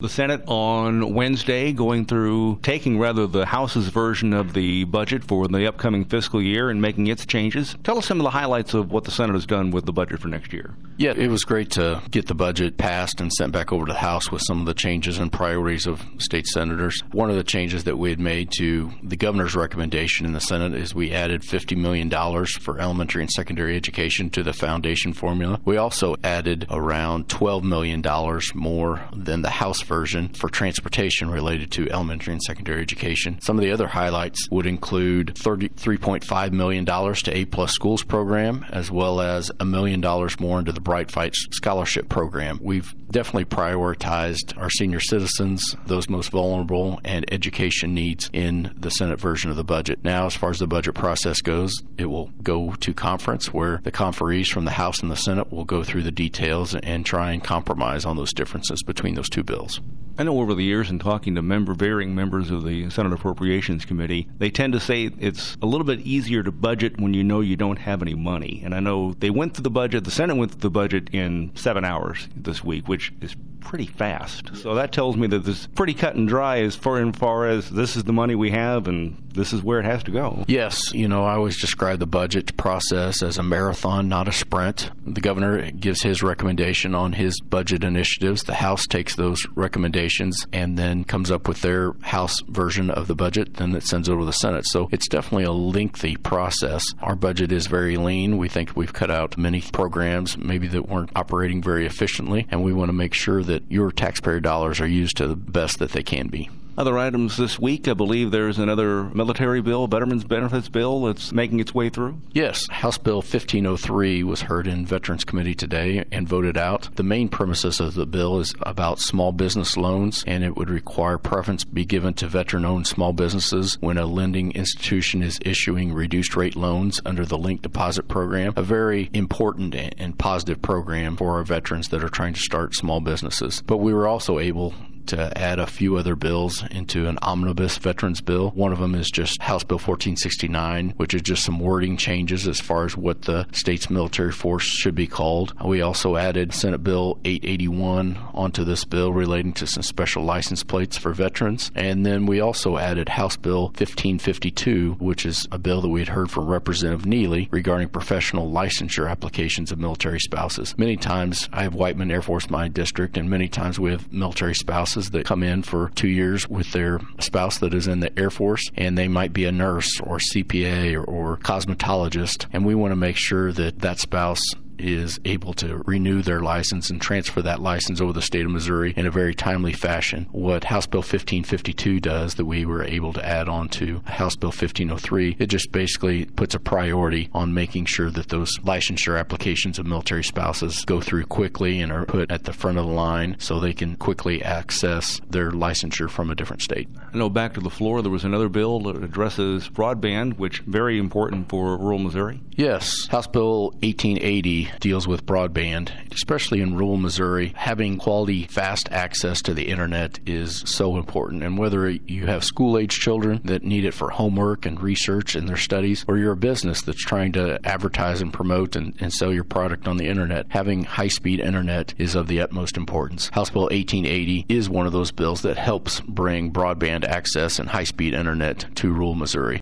the Senate on Wednesday taking the House's version of the budget for the upcoming fiscal year and making its changes. Tell us some of the highlights of what the Senate has done with the budget for next year. Yeah, it was great to get the budget passed and sent back over to the House with some of the changes and priorities of state senators. One of the changes that we had made to the governor's recommendation in the Senate is we added $50 million for elementary and secondary education to the foundation formula. We also added around $12 million more than the House version for transportation related to elementary and secondary education. Some of the other highlights would include $33.5 million to A+ Schools program, as well as $1 million more into the Bright Fights Scholarship program. We've definitely prioritized our senior citizens, those most vulnerable, and education needs in the Senate version of the budget. Now, as far as the budget process goes, it will go to conference where the conferees from the House and the Senate will go through the details and try and compromise on those differences between those two bills. I know over the years in talking to varying members of the Senate Appropriations Committee, they tend to say it's a little bit easier to budget when you know you don't have any money. And I know they went through the budget, the Senate went through the budget in 7 hours this week, which is pretty fast. So that tells me that this is pretty cut and dry as far as this is the money we have and this is where it has to go. Yes, I always describe the budget process as a marathon, not a sprint. The governor gives his recommendation on his budget initiatives. The House takes those recommendations and then comes up with their House version of the budget, then it sends over to the Senate. So it's definitely a lengthy process. Our budget is very lean. We think we've cut out many programs maybe that weren't operating very efficiently, and we want to make sure that your taxpayer dollars are used to the best that they can be. Other items this week, I believe there's another military bill, Veterans Benefits bill, that's making its way through. Yes, House Bill 1503 was heard in Veterans Committee today and voted out. The main premises of the bill is about small business loans, and it would require preference be given to veteran-owned small businesses when a lending institution is issuing reduced rate loans under the Link Deposit Program, a very important and positive program for our veterans that are trying to start small businesses. But we were also able to add a few other bills into an omnibus veterans bill. One of them is just House Bill 1469, which is just some wording changes as far as what the state's military force should be called. We also added Senate Bill 881 onto this bill relating to some special license plates for veterans. And then we also added House Bill 1552, which is a bill that we had heard from Representative Neely regarding professional licensure applications of military spouses. Many times, I have Whiteman Air Force in my district, and many times we have military spouses that come in for 2 years with their spouse that is in the Air Force, and they might be a nurse or CPA or cosmetologist, and we want to make sure that that spouse is able to renew their license and transfer that license over the state of Missouri in a very timely fashion. What House Bill 1552 does that we were able to add on to House Bill 1503, it just basically puts a priority on making sure that those licensure applications of military spouses go through quickly and are put at the front of the line so they can quickly access their licensure from a different state. I know back to the floor there was another bill that addresses broadband, which is very important for rural Missouri. Yes, House Bill 1880 deals with broadband, especially in rural Missouri. Having quality, fast access to the internet is so important. And whether you have school-age children that need it for homework and research in their studies, or you're a business that's trying to advertise and promote and sell your product on the internet, having high-speed internet is of the utmost importance. House Bill 1880 is one of those bills that helps bring broadband access and high-speed internet to rural Missouri.